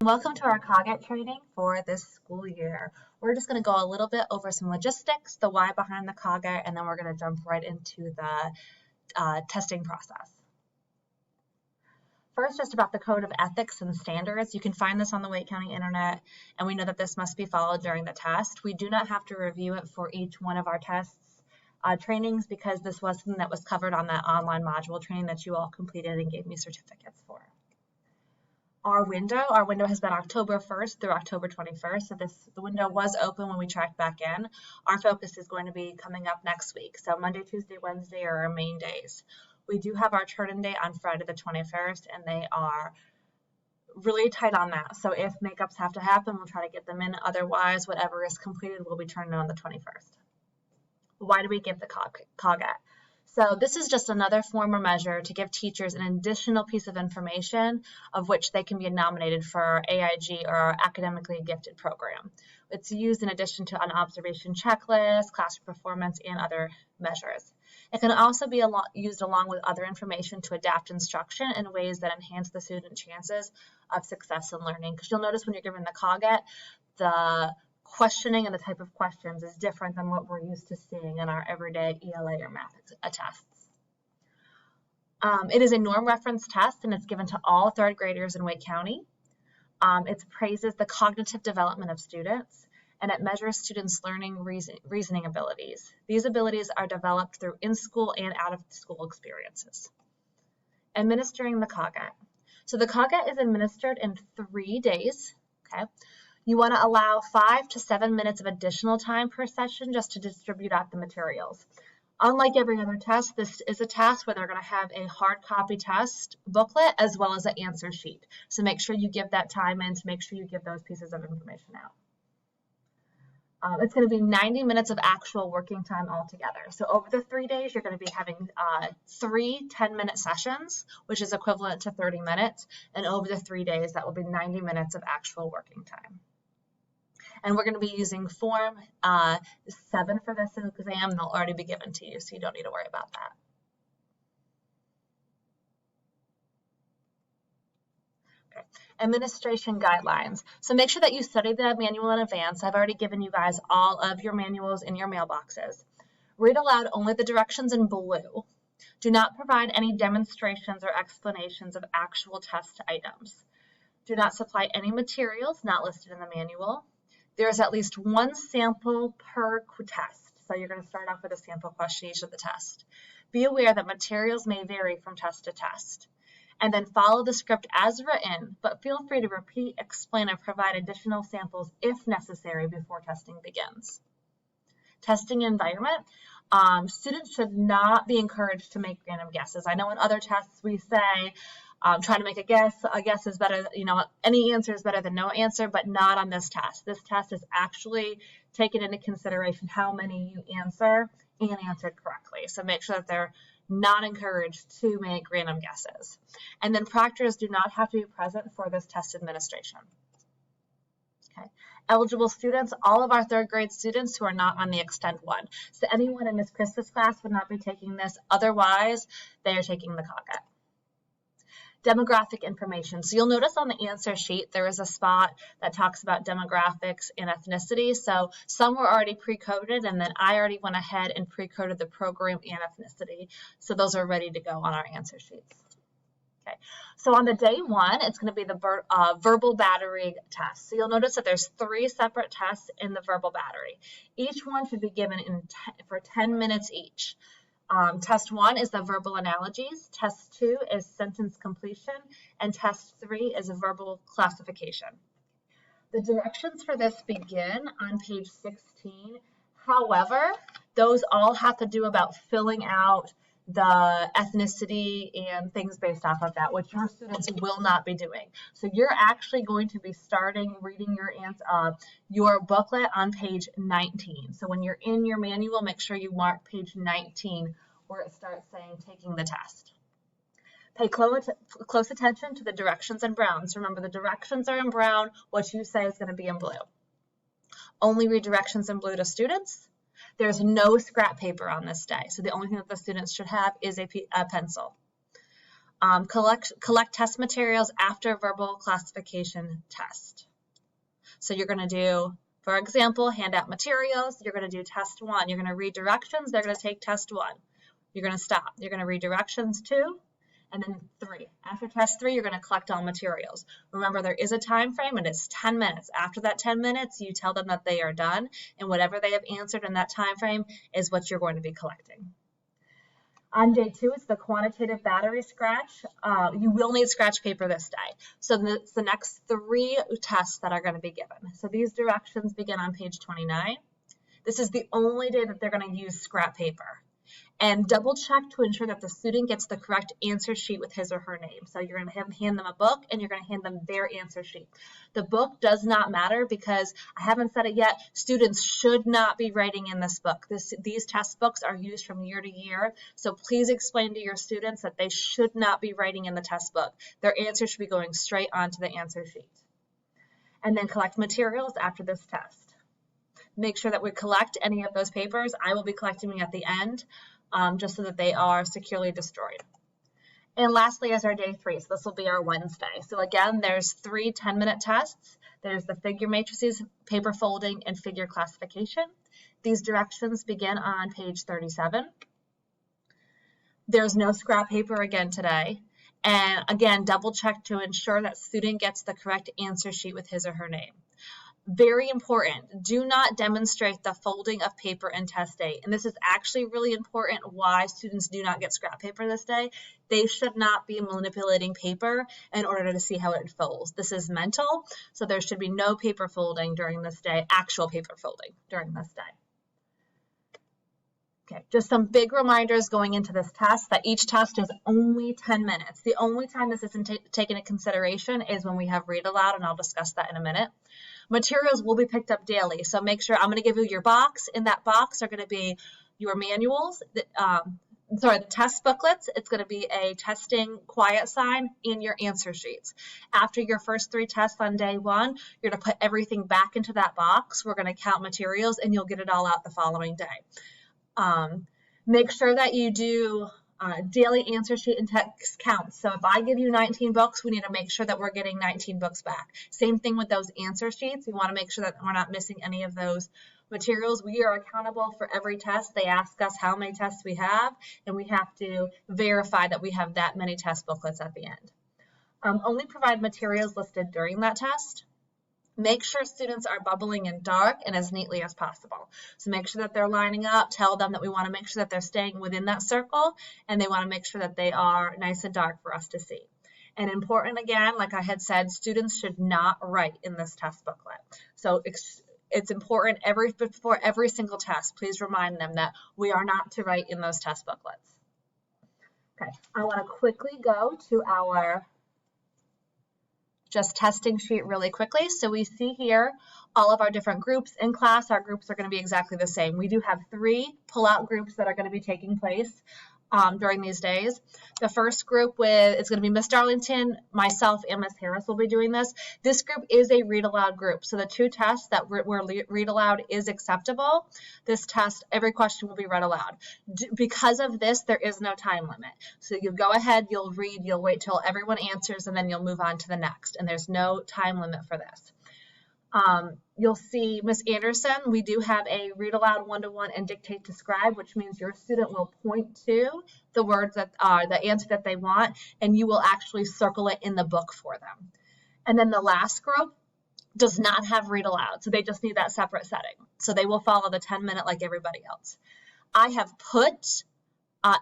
Welcome to our COGET training for this school year. We're just going to go a little bit over some logistics, the why behind the COGET, and then we're going to jump right into the testing process. First, just about the Code of Ethics and Standards. You can find this on the Wake County Internet, and we know that this must be followed during the test. We do not have to review it for each one of our tests trainings because this was something that was covered on that online module training that you all completed and gave me certificates for. Our window has been October 1st through October 21st. So the window was open when we checked back in. Our focus is going to be coming up next week. So Monday, Tuesday, Wednesday are our main days. We do have our turn-in day on Friday the 21st, and they are really tight on that. So if makeups have to happen, we'll try to get them in. Otherwise, whatever is completed will be turned in on the 21st. Why do we give the COGET? So this is just another form or measure to give teachers an additional piece of information of which they can be nominated for our AIG or our academically gifted program. It's used in addition to an observation checklist, classroom performance, and other measures. It can also be used along with other information to adapt instruction in ways that enhance the student chances of success in learning. Because you'll notice when you're given the COGET, the questioning and the type of questions is different than what we're used to seeing in our everyday ELA or math tests. It is a norm reference test, and it's given to all third graders in Wake County. It praises the cognitive development of students, and it measures students' learning reasoning abilities. These abilities are developed through in-school and out-of-school experiences. Administering the COGET. So the COGET is administered in 3 days, okay? You want to allow 5 to 7 minutes of additional time per session just to distribute out the materials. Unlike every other test, this is a test where they're going to have a hard copy test booklet as well as an answer sheet. So make sure you give that time in to make sure you give those pieces of information out. It's going to be 90 minutes of actual working time altogether. So over the 3 days, you're going to be having 3 10-minute sessions, which is equivalent to 30 minutes. And over the 3 days, that will be 90 minutes of actual working time. And we're going to be using Form 7 for this exam. They'll already be given to you, so you don't need to worry about that. Okay. Administration guidelines. So make sure that you study the manual in advance. I've already given you guys all of your manuals in your mailboxes. Read aloud only the directions in blue. Do not provide any demonstrations or explanations of actual test items. Do not supply any materials not listed in the manual. There's at least one sample per test. So you're going to start off with a sample question each of the test. Be aware that materials may vary from test to test. And then follow the script as written, but feel free to repeat, explain, and provide additional samples if necessary before testing begins. Testing environment. Students should not be encouraged to make random guesses. I know in other tests we say, try to make a guess. A guess is better, any answer is better than no answer, but not on this test. This test is actually taken into consideration how many you answer and answered correctly. So make sure that they're not encouraged to make random guesses. And then proctors do not have to be present for this test administration. Okay. Eligible students, all of our third grade students who are not on the Extend 1. So anyone in Ms. Krista's class would not be taking this. Otherwise, they are taking the COGET. Demographic information. So you'll notice on the answer sheet, there is a spot that talks about demographics and ethnicity. So some were already pre-coded, and then I already went ahead and pre-coded the program and ethnicity. So those are ready to go on our answer sheets. Okay. So on the day 1, it's going to be the verbal battery test. So you'll notice that there's 3 separate tests in the verbal battery. Each one should be given for 10 minutes each. Test 1 is the verbal analogies, test 2 is sentence completion, and test 3 is a verbal classification. The directions for this begin on page 16. However, those all have to do about filling out the ethnicity and things based off of that, which your students will not be doing. So you're actually going to be starting reading your booklet on page 19. So when you're in your manual, make sure you mark page 19 where it starts saying taking the test. Pay close attention to the directions in brown. So remember, the directions are in brown. What you say is going to be in blue. Only read directions in blue to students. There's no scrap paper on this day. So the only thing that the students should have is a pencil. Collect test materials after verbal classification test. So you're going to do, for example, hand out materials. You're going to do test 1. You're going to read directions. They're going to take test 1. You're going to stop. You're going to read directions 2, and then 3. After test 3, you're going to collect all materials. Remember, there is a time frame, and it's 10 minutes. After that 10 minutes, you tell them that they are done, and whatever they have answered in that time frame is what you're going to be collecting. On day 2, it's the quantitative battery scratch. You will need scratch paper this day. So it's the next 3 tests that are going to be given. So these directions begin on page 29. This is the only day that they're going to use scrap paper. And double check to ensure that the student gets the correct answer sheet with his or her name. So you're going to hand them a book and you're going to hand them their answer sheet. The book does not matter because I haven't said it yet, students should not be writing in this book. These test books are used from year to year. So please explain to your students that they should not be writing in the test book. Their answer should be going straight onto the answer sheet. And then collect materials after this test. Make sure that we collect any of those papers. I will be collecting them at the end. Just so that they are securely destroyed. And lastly is our day 3. So this will be our Wednesday. So again, there's 3 10-minute tests. There's the figure matrices, paper folding, and figure classification. These directions begin on page 37. There's no scrap paper again today. And again, double check to ensure that student gets the correct answer sheet with his or her name. Very important, do not demonstrate the folding of paper in test 8. And this is actually really important why students do not get scrap paper this day. They should not be manipulating paper in order to see how it folds. This is mental, so there should be no paper folding during this day, actual paper folding during this day. Okay, just some big reminders going into this test that each test is only 10 minutes. The only time this isn't taken into consideration is when we have read aloud, and I'll discuss that in a minute. Materials will be picked up daily, so make sure I'm going to give you your box. In that box are going to be your manuals, the test booklets. It's going to be a testing quiet sign and your answer sheets. After your first 3 tests on day 1, you're going to put everything back into that box. We're going to count materials, and you'll get it all out the following day. Make sure that you do daily answer sheet and text counts. So if I give you 19 books, we need to make sure that we're getting 19 books back. Same thing with those answer sheets. We want to make sure that we're not missing any of those materials. We are accountable for every test. They ask us how many tests we have, and we have to verify that we have that many test booklets at the end. Only provide materials listed during that test. Make sure students are bubbling in dark and as neatly as possible. So make sure that they're lining up. Tell them that we want to make sure that they're staying within that circle, and they want to make sure that they are nice and dark for us to see. And important again, like I had said, students should not write in this test booklet. So it's important before every single test, please remind them that we are not to write in those test booklets. Okay, I want to quickly go to our just testing sheet really quickly. So we see here all of our different groups in class. Our groups are going to be exactly the same. We do have 3 pull-out groups that are going to be taking place during these days. The first group it's going to be Miss Darlington, myself, and Miss Harris will be doing this. This group is a read aloud group. So the 2 tests that where read aloud is acceptable, this test, every question will be read aloud. Because of this, there is no time limit. So you go ahead, you'll read, you'll wait till everyone answers, and then you'll move on to the next. And there's no time limit for this. You'll see Miss Anderson, we do have a read aloud 1-to-1 and dictate to scribe, which means your student will point to the words that are the answer that they want, and you will actually circle it in the book for them. And then the last group does not have read aloud, so they just need that separate setting. So they will follow the 10-minute like everybody else. I have put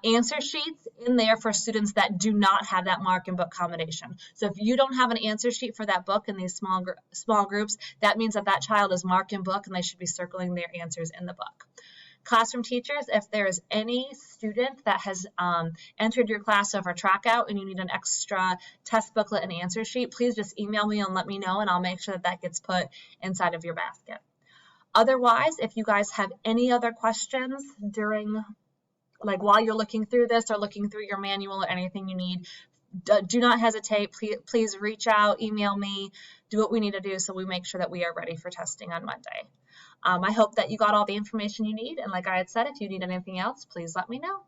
answer sheets in there for students that do not have that mark and book combination. So if you don't have an answer sheet for that book in these small groups, that means that that child is marked in book and they should be circling their answers in the book. Classroom teachers, if there is any student that has entered your class over track out and you need an extra test booklet and answer sheet, please just email me and let me know, and I'll make sure that that gets put inside of your basket. Otherwise, if you guys have any other questions while you're looking through this or looking through your manual or anything you need, do not hesitate. Please reach out, email me, do what we need to do so we make sure that we are ready for testing on Monday. I hope that you got all the information you need. And like I had said, if you need anything else, please let me know.